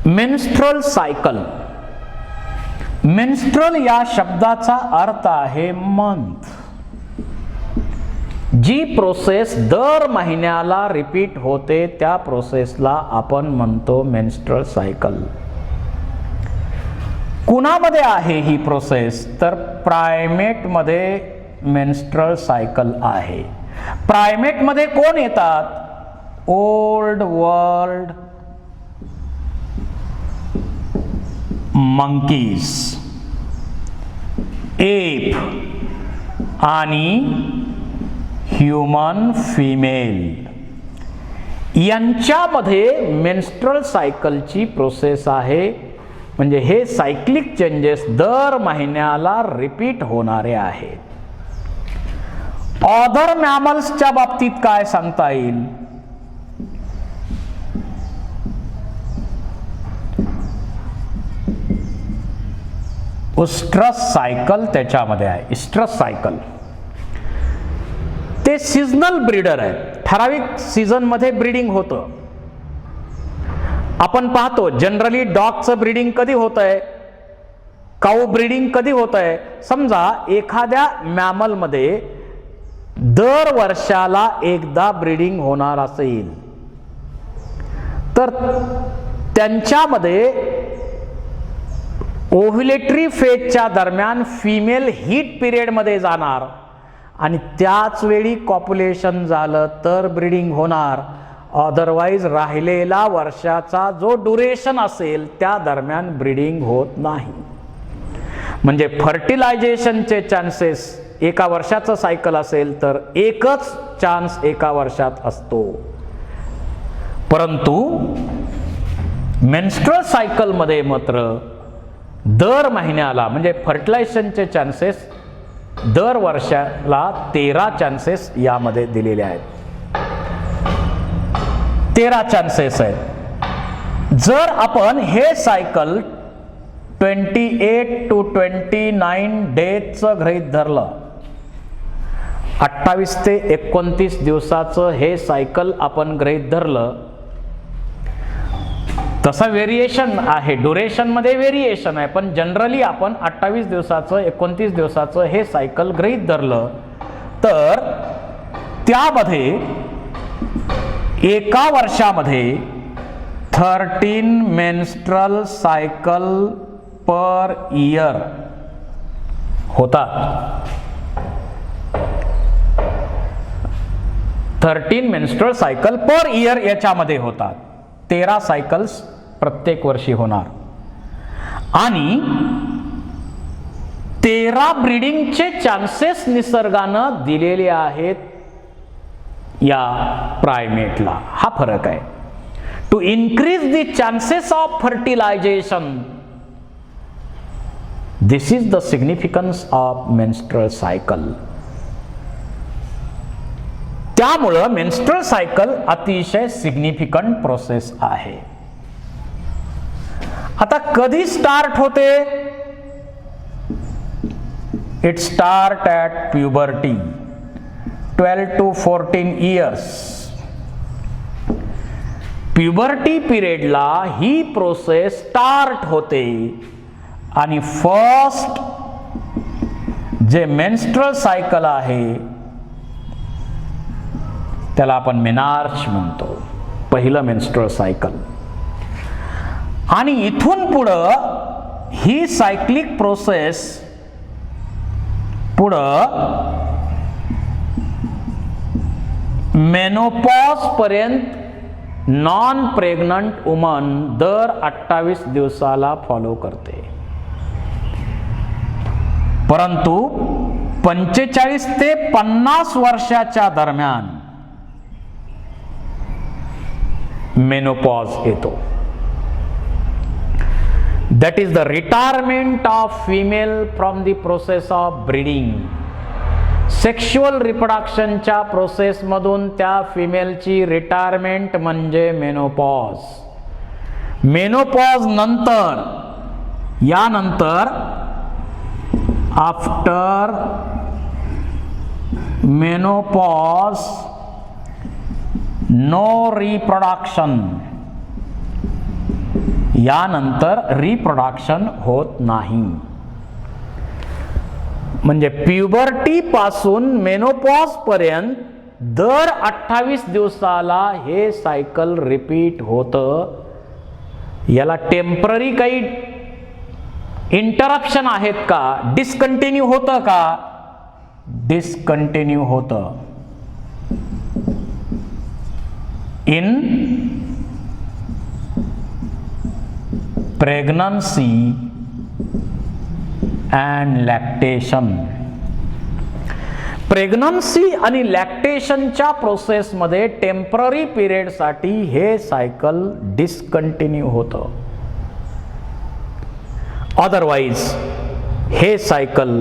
Menstrual cycle. Menstrual या शब्दाचा अर्थ आहे मंथ. जी प्रोसेस दर महिन्याला रिपीट होते त्या प्रोसेसला आपण म्हणतो मेन्स्ट्रुअल सायकल. कुणामध्ये आहे ही प्रोसेस? तर प्रायमेट मध्ये मेन्स्ट्रुअल सायकल आहे. प्रायमेट मध्ये कोण येतात? ओल्ड वर्ल्ड मंकीज, एप आणि ह्यूमन फिमेल यांच्यामध्ये मेन्स्ट्रुअल सायकलची प्रोसेस आहे. म्हणजे हे सायक्लिक चेंजेस दर महिन्याला रिपीट होणारे आहेत. अदर मॅमल्सच्या बाबतीत काय सांगता येईल? इस्ट्रस सायकल त्याच्यामध्ये आहे. इस्ट्रस सायकल ते सीझनल ब्रीडर आहे. ठराविक सीझन मध्ये ब्रीडिंग होतं. आपण पाहतो जनरली डॉगचं ब्रीडिंग कधी होत आहे, काऊ ब्रीडिंग कधी होत आहे. समजा एखाद्या मॅमल मध्ये दर वर्षाला एकदा ब्रीडिंग होणार असेल तर त्यांच्यामध्ये ओव्ह्युलेटरी फेजच्या दरम्यान फिमेल हीट पिरियड मध्ये जाणार आणि त्याच वेळी कॉप्युलेशन झालं तर ब्रीडिंग होणार. अदरवाईज राहिलेला वर्षाचा जो ड्युरेशन असेल त्या दरम्यान ब्रीडिंग होत नाही. म्हणजे फर्टिलायझेशनचे चान्सेस एका वर्षाचं सायकल असेल तर एकच चान्स एका वर्षात असतो. परंतु मेन्स्ट्रुअल सायकल मध्ये मात्र दर महिन्याला म्हणजे फर्टिलायझेशनचे चान्सेस दर वर्षाला 13 चान्सेस यामध्ये दिलेले आहेत. 13 चान्सेस आहेत. जर आपण हे सायकल 28 to 29 डेजचं गृहीत धरलं, 28 ते 29 दिवसाचं हे सायकल आपण गृहीत धरलं, तसं व्हेरिएशन आहे. ड्युरेशन मध्ये व्हेरिएशन आहे, पण जनरली आपण 28 दिवसाचं 29 दिवसाचं हे सायकल गृहीत धरलं तर त्यामध्ये एका वर्षामध्ये 13 मेन्स्ट्रुअल सायकल पर इयर होतात. 13 मेन्स्ट्रुअल सायकल पर इयर याच्यामध्ये होतात. 13 सायकल्स प्रत्येक वर्षी होणार आणि 13 ब्रीडिंगचे चान्सेस निसर्गानं दिलेले आहेत या प्रायमेटला. हा फरक आहे. To increase the chances of fertilization, this is the significance of menstrual cycle. त्यामुळं मेन्स्ट्रुअल सायकल अतिशय सिग्निफिकंट प्रोसेस आहे. आता कधी स्टार्ट होते? It start at puberty, 12 to 14 years. Puberty पिरियडला ही प्रोसेस स्टार्ट होते आणि फर्स्ट जे मेन्स्ट्रुअल सायकल आहे त्याला आपण मेनार्च म्हणतो, पहिलं मेन्स्ट्रुअल सायकल. आणि इथून पुढं ही सायक्लिक प्रोसेस पुढं मेनोपॉज पर्यंत नॉन प्रेग्नंट वुमन दर 28 दिवसाला फॉलो करते. परंतु 45 ते 50 वर्षाच्या दरम्यान मेनोपॉज येतो. That is the retirement of female from the process of breeding. Sexual रिप्रोडक्शनच्या प्रोसेस मधून त्या फिमेलची रिटायरमेंट म्हणजे मेनोपॉज. मेनोपॉज नंतर यानंतर आफ्टर मेनोपॉज नो रिप्रोडक्शन. यानंतर रिप्रोडक्शन होत नाही. म्हणजे प्युबर्टी पासून मेनोपॉज पर्यंत दर 28 दिवसाला हे सायकल रिपीट होतं. याला टेम्पररी काही इंटरप्शन आहेत का, डिस्कंटिन्यू होतं का? डिस्कंटिन्यू होतं. In pregnancy and lactation. Pregnancy आणि लॅक्टेशनच्या प्रोसेसमध्ये टेम्पररी पिरियडसाठी हे सायकल डिस्कंटिन्यू होतं. अदरवाईज हे सायकल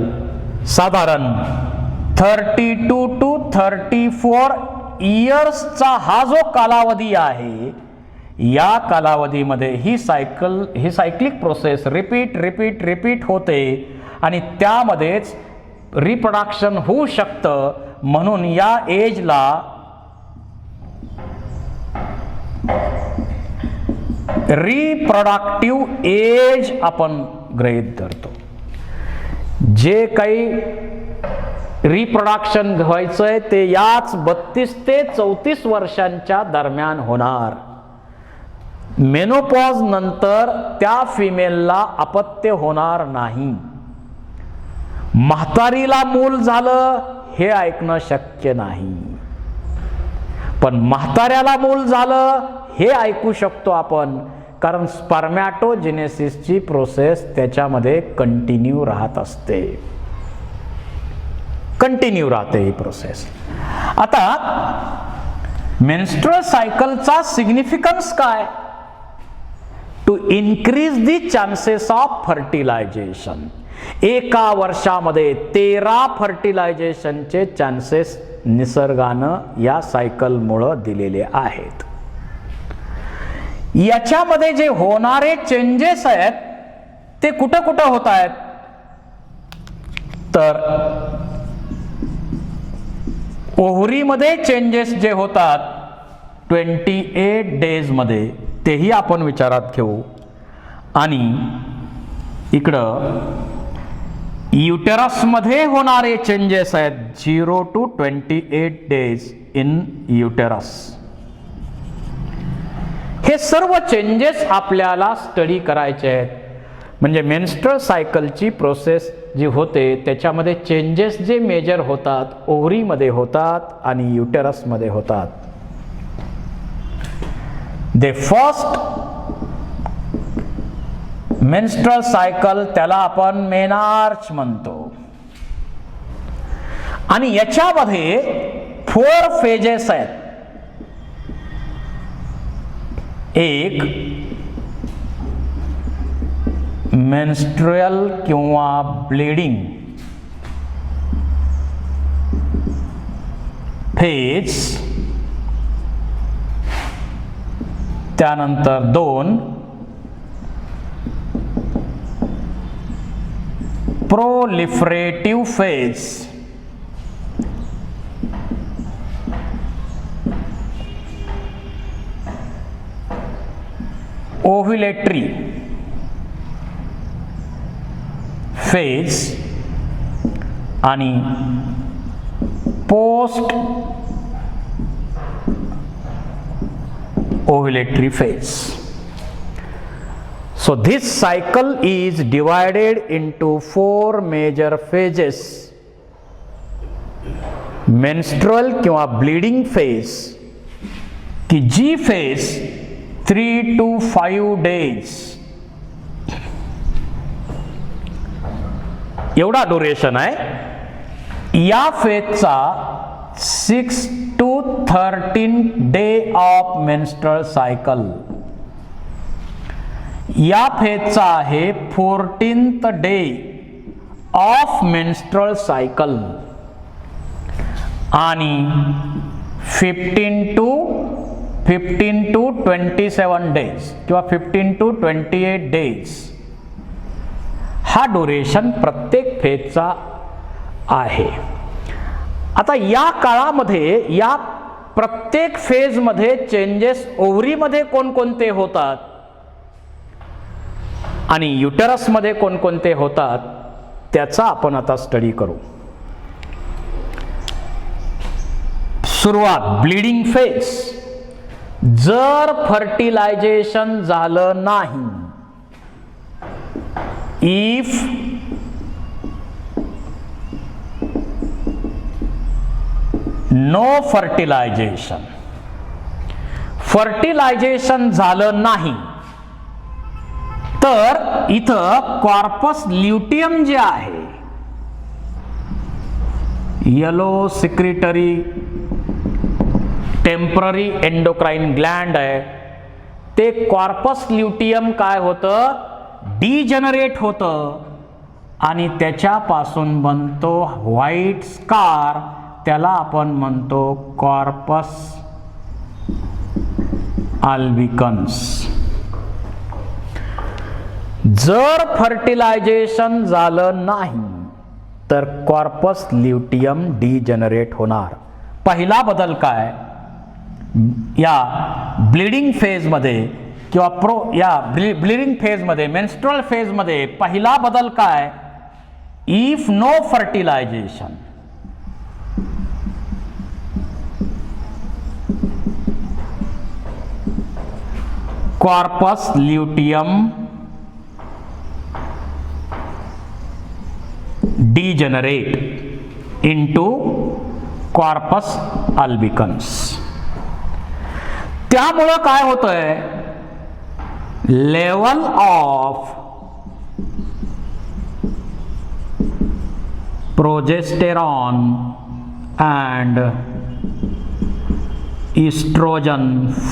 साधारण 32 to 34 इयर्सचा हा जो कालावधी आहे, या कालावधीमध्ये ही सायक्लिक प्रोसेस रिपीट होते आणि त्यामध्येच रिप्रोडक्शन होऊ शकतं. म्हणून या एजला रिप्रोडक्टिव्ह एज आपण गृहीत धरतो. जे काही रिप्रोडक्शन व्हायचंय ते याच 32 ते 34 वर्षांच्या दरम्यान होणार. मेनोपॉज नंतर त्या फिमेलला अपत्य होणार नाही. म्हातारीला मूल झालं हे ऐकणं शक्य नाही, पण म्हाताऱ्याला मूल झालं हे ऐकू शकतो आपण, कारण स्पर्मॅटोजेनेसिसची प्रोसेस त्याच्यामध्ये कंटिन्यू राहत असते. कंटिन्यू राहते ही प्रोसेस. आता मेन्स्ट्रुअल सायकलचा सिग्निफिकन्स काय? To increase the chances of fertilisation. एका वर्षामध्ये 13 फर्टिलायझेशनचे चान्सेस निसर्गानं या सायकलमुळं दिलेले आहेत. याच्यामध्ये जे होणारे चेंजेस आहेत ते कुठं कुठं होत आहेत? तर ओव्हरीमध्ये चेंजेस जे होतात 28 डेज मध्ये, तेही आपण विचारात घेऊ. आणि इकडं युटेरस मध्ये होणारे चेंजेस आहेत 0 to 28 डेज इन युटेरस. हे सर्व चेंजेस आपल्याला स्टडी करायचे आहेत. म्हणजे मेन्स्ट्रुअल सायकलची प्रोसेस जी होते त्याच्यामध्ये चेंजेस जे मेजर होतात ओव्हरीमध्ये होतात आणि युटेरसमध्ये होतात. दे फर्स्ट मेन्स्ट्रुअल सायकल, त्याला आपण मेनार्च म्हणतो. आणि याच्यामध्ये 4 फेजेस आहेत. एक मेन्स्ट्रुअल किंवा ब्लीडिंग फेज, त्यानंतर 2 प्रोलिफरेटिव्ह फेज, ओव्युलेटरी फेज आणि post ovulatory phase. So this cycle is divided into 4 major phases. Menstrual किंवा bleeding phase की जी phase 3 to 5 days एवढा ड्युरेशन आहे. या फेजचा 6 to 13 day of menstrual cycle. या फेजचा आहे 14th day of menstrual cycle आणि 15 to 27 डेज किंवा 15 to 28 डेज हा ड्युरेशन प्रत्येक फेजचा आहे. आता या काळामध्ये या प्रत्येक फेजमध्ये चेंजेस ओव्हरीमध्ये कोणकोणते होतात आणि युटरसमध्ये कोणकोणते होतात त्याचा आपण आता स्टडी करू. सुरुवात, ब्लीडिंग फेज. जर फर्टिलायझेशन झालं नाही, इफ नो फर्टिलायझेशन, फर्टिलायझेशन झालं नाही तर इथं कॉर्पस ल्युटियम जे आहे, yellow secretory temporary endocrine Gland आहे, ते कॉर्पस ल्युटियम काय होतं, डिजनरेट होतं आणि त्याच्यापासून बनतो व्हाईट स्कार, त्याला आपण म्हणतो कॉर्पस अल्बिकन्स. जर फर्टिलायझेशन झालं नाही तर कॉर्पस ल्युटियम डिजनरेट होणार. पहिला बदल काय या ब्लीडिंग फेज मध्ये किंवा ब्लीडिंग फेज मध्ये, मेन्स्ट्रुअल फेज मध्ये पहिला बदल काय, if no fertilisation, corpus luteum degenerate into corpus albicans. त्यामुळं काय होतंय, level of progesterone and estrogen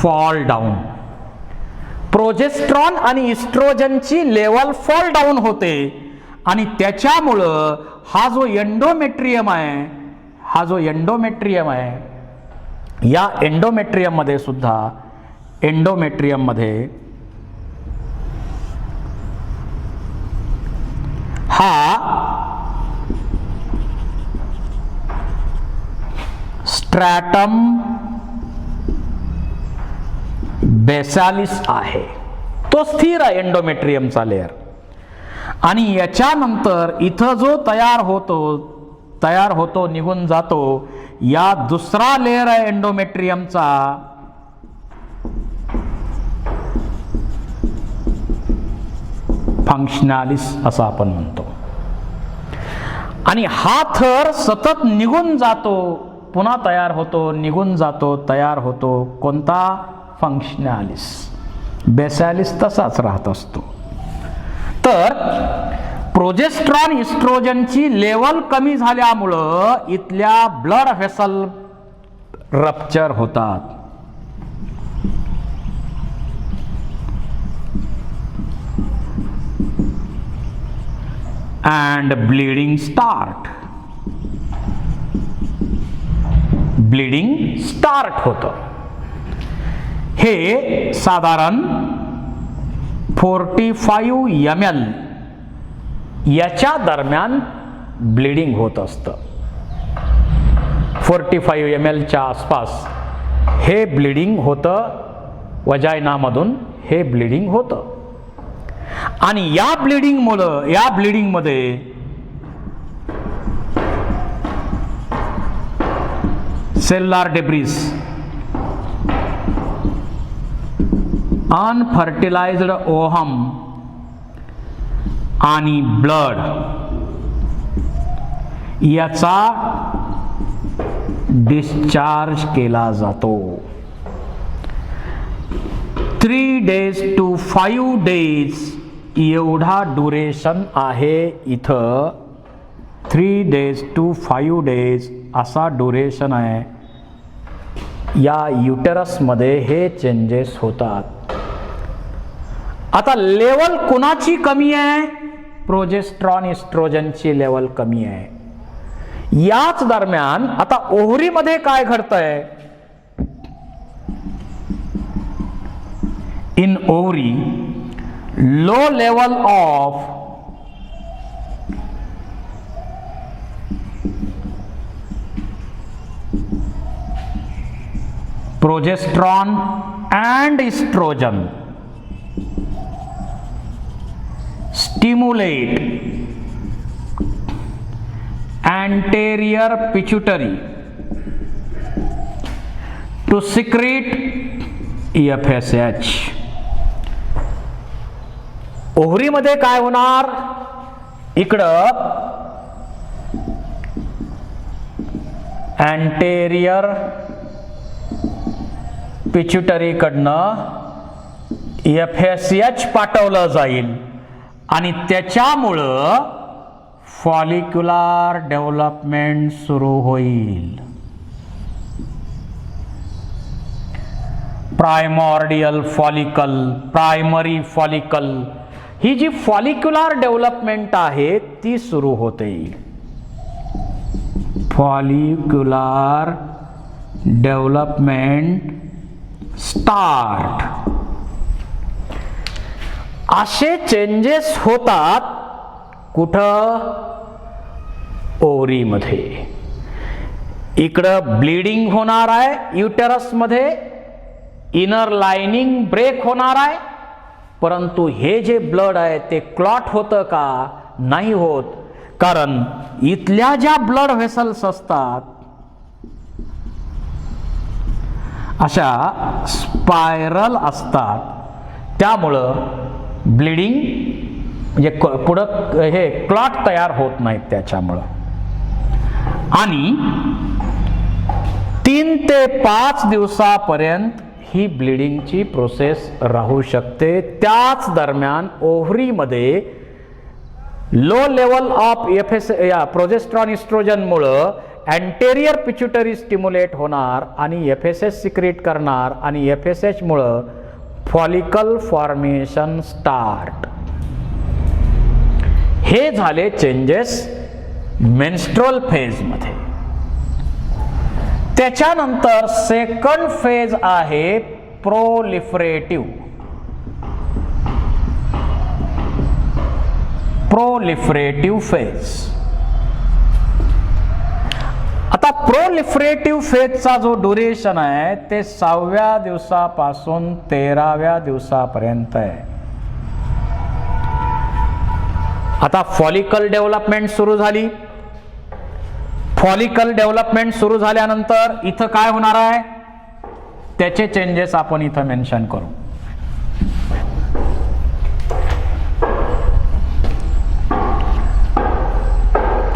fall down. Progesterone आणि इस्ट्रोजनची लेवल फॉल डाऊन होते आणि त्याच्यामुळं हा जो एंडोमेट्रियम आहे, या एंडोमेट्रियम मध्ये सुद्धा, एंडोमेट्रियम मध्ये हा स्ट्रॅटम बेसालिस आहे, तो स्थिर आहे एंडोमेट्रियमचा लेयर. आणि याच्यानंतर इथं जो तयार होतो निघून जातो, या दुसरा लेयर आहे एंडोमेट्रियमचा, फंक्शनॅलिस असं आपण म्हणतो. आणि हा थर सतत निघून जातो, पुन्हा तयार होतो, निघून जातो, तयार होतो. कोणता, फंक्शनॅलिस. बेसालिस तसाच राहत असतो. तर प्रोजेस्ट्रॉन इस्ट्रोजनची लेवल कमी झाल्यामुळं इथल्या ब्लड व्हेसल रप्चर होतात. अँड ब्लीडिंग स्टार्ट होतं. हे साधारण 45 ml याच्या दरम्यान ब्लीडिंग होत असतं. 45 ml च्या आसपास हे ब्लीडिंग होतं, वजायनामधून हे ब्लीडिंग होतं. आणि या ब्लीडिंग मध्ये सेल्युलर डेब्रिस, अनफर्टिलाइज्ड ओहम आणि ब्लड याचा डिस्चार्ज केला जातो. 3 days to 5 days एवढा ड्युरेशन आहे इथं. 3 days to 5 days असा ड्युरेशन आहे. या युटेरसमध्ये हे चेंजेस होतात. आता लेवल कुणाची कमी आहे, प्रोजेस्ट्रॉन इस्ट्रोजनची लेवल कमी आहे. याच दरम्यान आता ओव्हरीमध्ये काय घडतंय, in ovary low level of progesterone and estrogen stimulate anterior pituitary to secrete FSH. ओव्हरीमध्ये काय होणार, इकडं अँटेरियर पिच्युटरी कडनं FSH पाठवलं जाईल आणि त्याच्यामुळं फॉलिक्युलर डेव्हलपमेंट सुरू होईल. प्रायमॉर्डियल फॉलिकल, प्रायमरी फॉलिकल, ही जी फॉलिक्युलर डेव्हलपमेंट आहे ती सुरू होते. Follicular development start. असे चेंजेस होतात कुठं, ओव्हरीमध्ये. इकडं ब्लीडिंग होणार आहे युटेरस मध्ये, इनर लाइनिंग ब्रेक होणार आहे, परंतु हे जे ब्लड आहे ते क्लॉट होतं का, नाही होत. कारण इथल्या ज्या ब्लड व्हेसल्स असतात अशा स्पायरल असतात, त्यामुळं ब्लीडिंग म्हणजे पुढं हे क्लॉट तयार होत नाहीत त्याच्यामुळं. आणि 3 ते 5 दिवसापर्यंत ही ब्लीडिंगची प्रोसेस राहू शकते. त्याच दरम्यान ओव्हरीमध्ये लो लेवल ऑफ प्रोजेस्टेरॉन इस्ट्रोजनमुळं अँटेरियर पिच्युटरी स्टिम्युलेट होणार आणि FSH सिक्रेट करणार आणि FSH मुळं फॉलिकल फॉर्मेशन स्टार्ट. हे झाले चेंजेस मेन्स्ट्रुअल फेज मध्ये. त्याच्यानंतर सेकंड फेज आहे प्रोलिफरेटिव्ह. प्रोलिफरेटिव्ह फेज. आता प्रोलिफरेटिव्ह फेजचा जो ड्युरेशन आहे ते 6व्या दिवसापासून 13व्या दिवसापर्यंत आहे. आता फॉलिकल डेव्हलपमेंट सुरू झाली. फॉलिकल डेव्हलपमेंट सुरू झाल्यानंतर इथं काय होणार आहे त्याचे चेंजेस आपण इथं मेन्शन करू.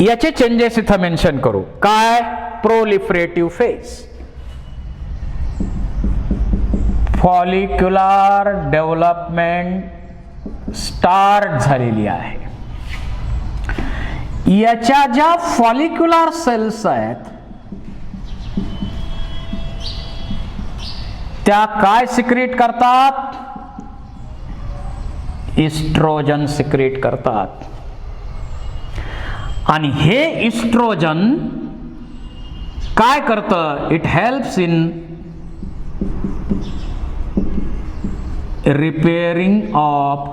याचे चेंजेस इथं मेन्शन करू. काय, प्रोलिफरेटिव्ह फेज. फॉलिक्युलर डेव्हलपमेंट स्टार्ट झालेली आहे. याच्या ज्या फॉलिक्युलर सेल्स आहेत त्या काय सिक्रेट करतात, इस्ट्रोजन सिक्रेट करतात. आणि हे इस्ट्रोजन काय करतं, it helps in repairing of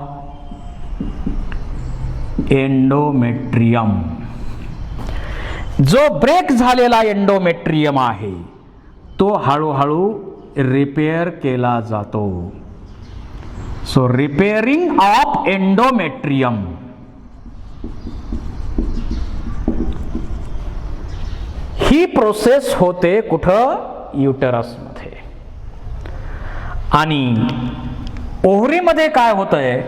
endometrium. जो ब्रेक झालेला एंडोमेट्रियम आहे तो हळूहळू रिपेअर केला जातो. So repairing of endometrium. He process होते कुठं, युटेरस मध्ये. आणि ओव्हरीमध्ये काय होतंय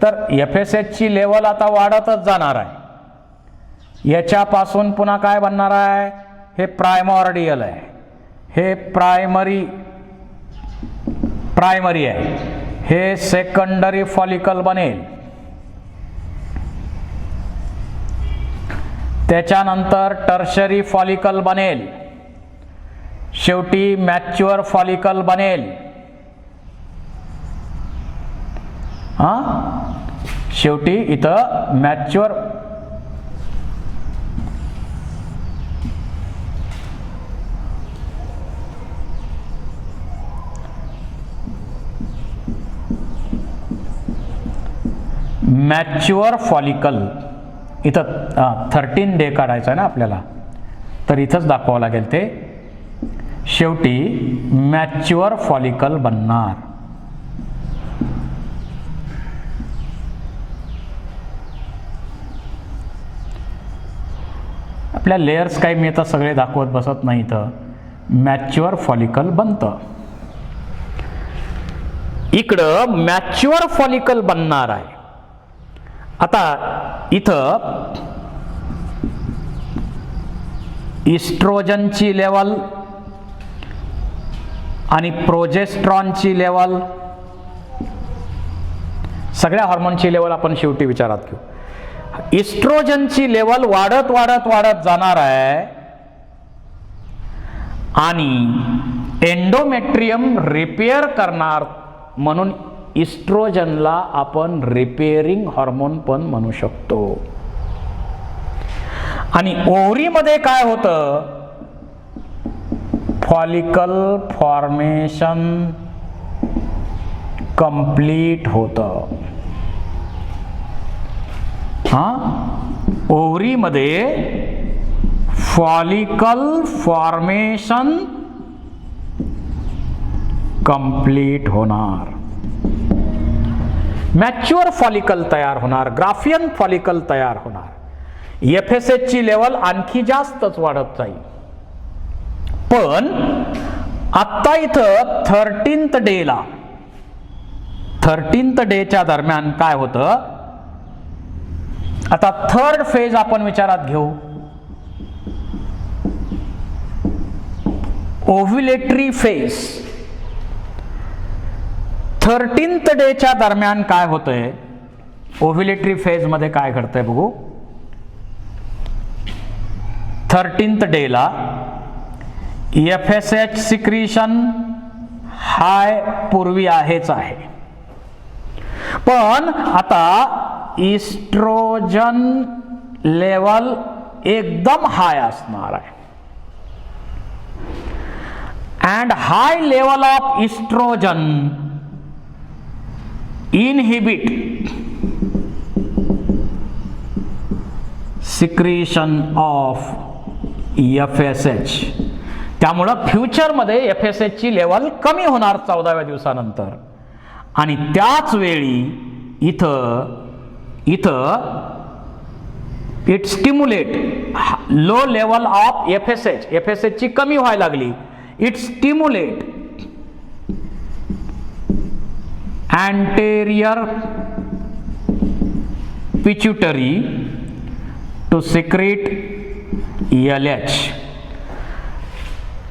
तर FSH ची लेवल आता वाढतच जाणार आहे. याच्यापासून पुन्हा काय बनणार आहे, हे प्रायमॉर्डियल आहे, हे प्रायमरी आहे, हे सेकंडरी फॉलिकल बनेल. त्याच्यानंतर टर्शरी फॉलिकल बनेल, शेवटी मॅच्युअर फॉलिकल बनेल. शेवटी इथं मॅच्युअर फॉलिकल इथं 13 डे काढायचं आहे ना आपल्याला, तर इथंच दाखवावं लागेल ते. शेवटी मॅच्युअर फॉलिकल बनणार. आपल्या लेयर्स काही मी आता सगळे दाखवत बसत नाही, तर मॅच्युअर फॉलिकल बनतं. इकडं मॅच्युअर फॉलिकल बनणार आहे. आता इथं इस्ट्रोजनची लेवल आणि प्रोजेस्ट्रॉनची लेवल, सगळ्या हार्मोनची लेवल आपण शेवटी विचारात घेऊ. इस्ट्रोजनची लेवल वाढत वाढत वाढत जाणार आहे आणि एंडोमेट्रियम रिपेअर करणार, म्हणून इस्ट्रोजनला आपण रिपेअरिंग हार्मोन पण म्हणू शकतो. आणि ओव्हरीमध्ये काय होतं, फॉलिकल फॉर्मेशन कंप्लीट होतं. ओव्हरीमध्ये फॉलिकल फॉर्मेशन कंप्लीट होणार, मॅच्युअर फॉलिकल तयार होणार, ग्राफियन फॉलिकल तयार होणार. FSH ची लेवल आणखी जास्तच वाढत जाईल. पण आता इथं 13th डेला, 13th डेच्या दरम्यान काय होतं, आता थर्ड फेज आपण विचारात घेऊ. ओव्ह्युलेटरी फेज. 13th डेच्या दरम्यान काय होतंय, ओव्ह्युलेटरी फेज मध्ये काय घडतंय बघू. 13th डेला FSH सिक्रीशन हाय पूर्वी आहेच आहे, पण आता इस्ट्रोजन लेवल एकदम हाय असणार आहे. And high level of estrogen inhibit secretion of FSH. त्यामुळं फ्युचरमध्ये FSH ची लेवल कमी होणार 14व्या दिवसानंतर. आणि त्याच वेळी इथं it stimulate low level of FSH ची कमी व्हायला लागली. It stimulate anterior pituitary to secrete LH.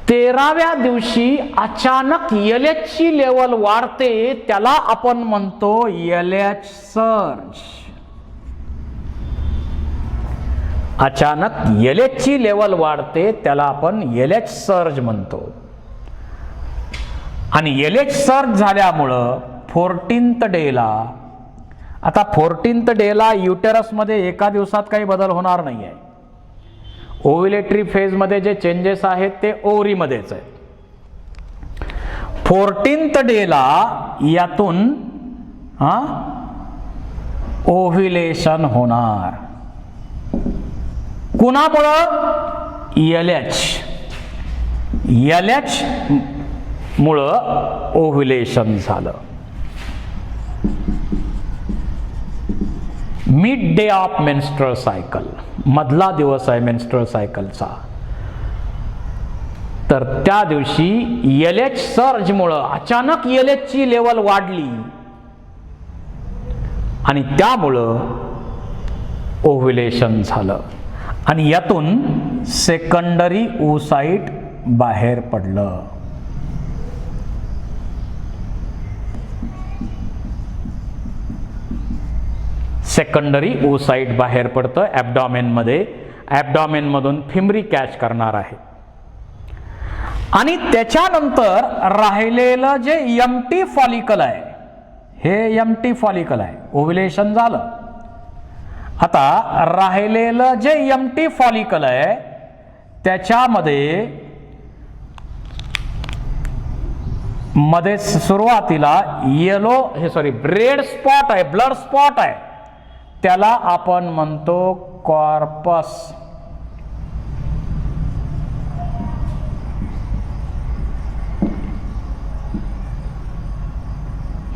13व्या दिवशी अचानक LH ची लेवल वाढते, त्याला आपण म्हणतो LH सर्ज. अचानक LH ची लेवल वाढते, त्याला आपण LH सर्ज म्हणतो. आणि LH सर्ज झाल्यामुळं 14th डेला, आता 14th डेला युटेरस मध्ये एका दिवसात काही बदल होणार नाही आहे. ओव्ह्युलेटरी फेज मध्ये जे चेंजेस आहेत ते ओव्हरी मध्येच आहेत. 14th डेला यातून ओव्ह्युलेशन होणार. कुणामुळं? LH मुळं ओव्ह्युलेशन झालं. Mid day of menstrual cycle, मधला दिवस आहे मेन्स्ट्रुअल सायकलचा. तर त्या दिवशी LH सर्ज मुळे अचानक LH ची लेवल वाढली आणि त्यामुळं ओव्ह्युलेशन झालं आणि यातून सेकंडरी ओसाइट बाहेर पडलं. सेकंडरी ओसाइट बाहेर पडतं ॲब्डॉमेन मध्ये. ॲब्डॉमेन मधून फिमरी कॅच करणार आहे आणि त्याच्यानंतर राहिलेलं जे एम्प्टी फॉलिकल आहे, हे एम्प्टी फॉलिकल आहे. ओव्ह्युलेशन झालं. आता राहिलेलं जे एम्प्टी फॉलिकल आहे त्याच्यामध्ये सुरुवातीला रेड स्पॉट आहे, ब्लड स्पॉट आहे, त्याला आपण म्हणतो कॉर्पस.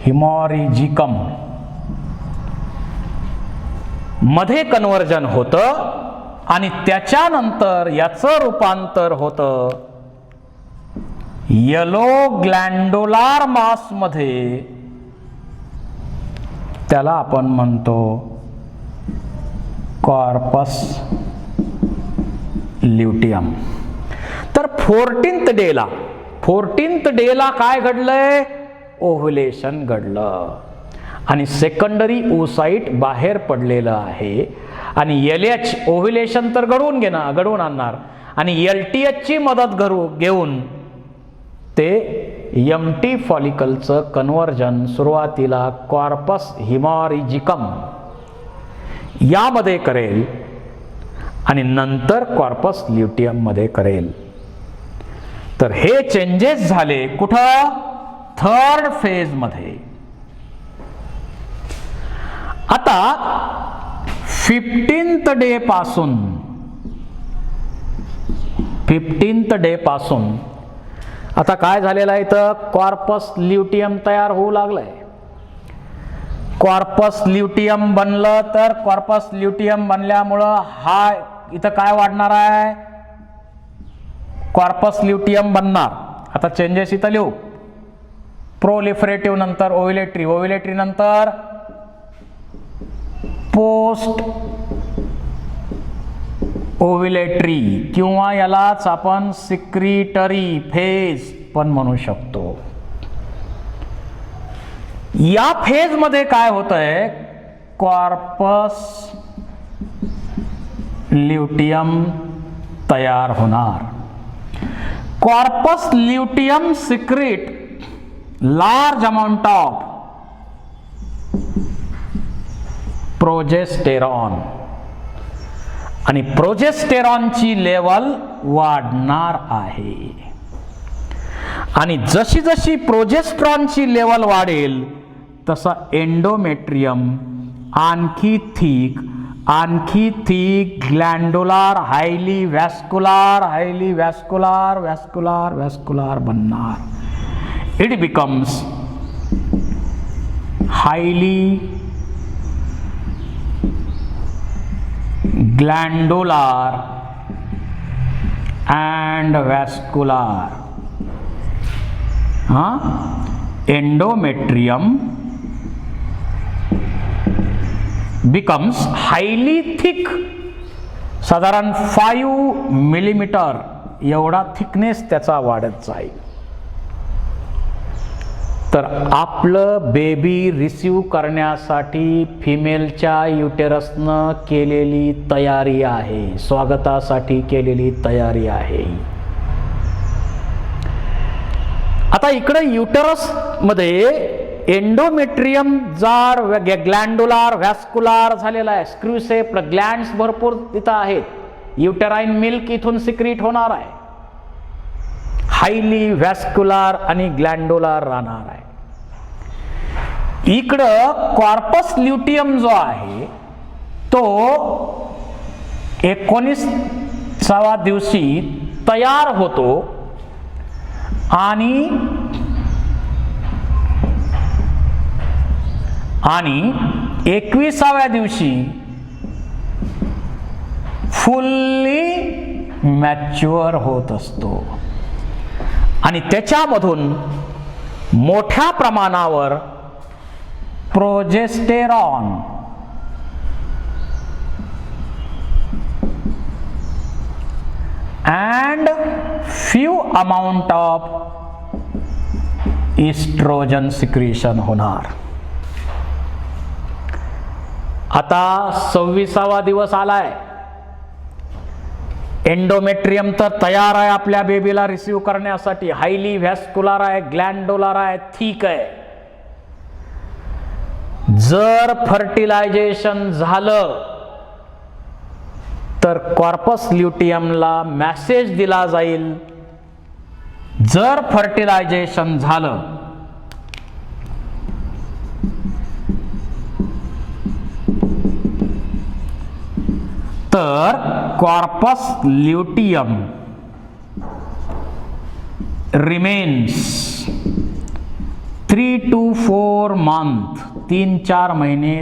हिमॉरिजिकम मध्ये कन्वर्जन होतं आणि त्याच्यानंतर याचं रूपांतर होतं येलो ग्लॅन्डोलार मास मध्ये, त्याला आपण म्हणतो कॉर्पस ल्युटियम. तर 14th डेला काय घडलंय? ओव्ह्युलेशन घडलं आणि सेकंडरी ओसाइट बाहेर पडलेलं आहे. आणि LH ओव्ह्युलेशन तर घडवून आणणार आणि LTH ची मदत घेऊन ते एम्प्टी फॉलिकलचं कन्व्हर्जन सुरुवातीला कॉर्पस हिमॉरिजिकम यामध्ये करेल आणि नंतर कॉर्पस ल्युटियम मध्ये करेल. तर हे चेंजेस झाले कुठं? 3rd फेज मध्ये. आता 15th डे पासून आता काय झालेलं आहे? तर कॉर्पस ल्युटियम तयार होऊ लागलंय. कॉर्पस ल्युटियम बनलं तर कॉर्पस ल्युटियम बनल्यामुळं हा इथं काय वाढणार आहे? कॉर्पस ल्युटियम बनणार. आता चेंजेस इथं लिहू. प्रोलिफरेटिव्ह नंतर ओव्ह्युलेटरी, ओव्ह्युलेटरी नंतर पोस्ट ओव्ह्युलेटरी किंवा यालाच आपण सिक्रीटरी फेज पण म्हणू शकतो. या फेज मध्ये काय होतंय? कॉर्पस ल्युटियम तयार होणार. Corpus luteum secrete large amount of progesterone आणि प्रोजेस्टेरॉनची लेवल वाढणार आहे. आणि जशी जशी प्रोजेस्टेरॉनची लेवल वाढेल तसा एंडोमेट्रियम आणखी थिक ग्लॅन्डोलार हायली वॅस्कुलार बनणार. It becomes highly glandular and vascular. Endometrium becomes highly thick, साधारण 5 मिलीमीटर एवढा थिकनेस त्याचा वाढत जाईल. तर आपलं बेबी रिसीव करण्यासाठी फिमेलच्या युटेरसनं केलेली तयारी आहे, स्वागतासाठी केलेली तयारी आहे. आता इकडे युटेरस मध्ये एंडोमेट्रियम जाड ग्लॅन्डोलार व्हॅस्कुलार झालेला आहे. स्क्रूसेप ग्लँड्स भरपूर तिथं आहेत. युटेराइन मिल्क इथून सिक्रीट होणार आहे. हायली व्हॅस्कुलार आणि ग्लॅन्डोलार राहणार आहे. इकडं कॉर्पस ल्युटियम जो आहे तो 19व्या दिवशी तयार होतो आणि 21व्या दिवशी फुल्ली मॅच्युअर होत असतो आणि त्याच्यामधून मोठ्या प्रमाणावर progesterone and few amount of estrogen secretion होणार. आता 26वा दिवस आलाय. एंडोमेट्रियम तर तयार आहे आपल्या बेबीला रिसीव करण्यासाठी. हायली व्हॅस्कुलार आहे, ग्लॅन्डोलार आहे, थिक आहे. जर फर्टिलायझेशन झालं तर कॉर्पस ल्युटियमला मेसेज दिला जाईल. जर फर्टिलायझेशन झालं तर corpus luteum remains 3 to 4 months 3-4 महिने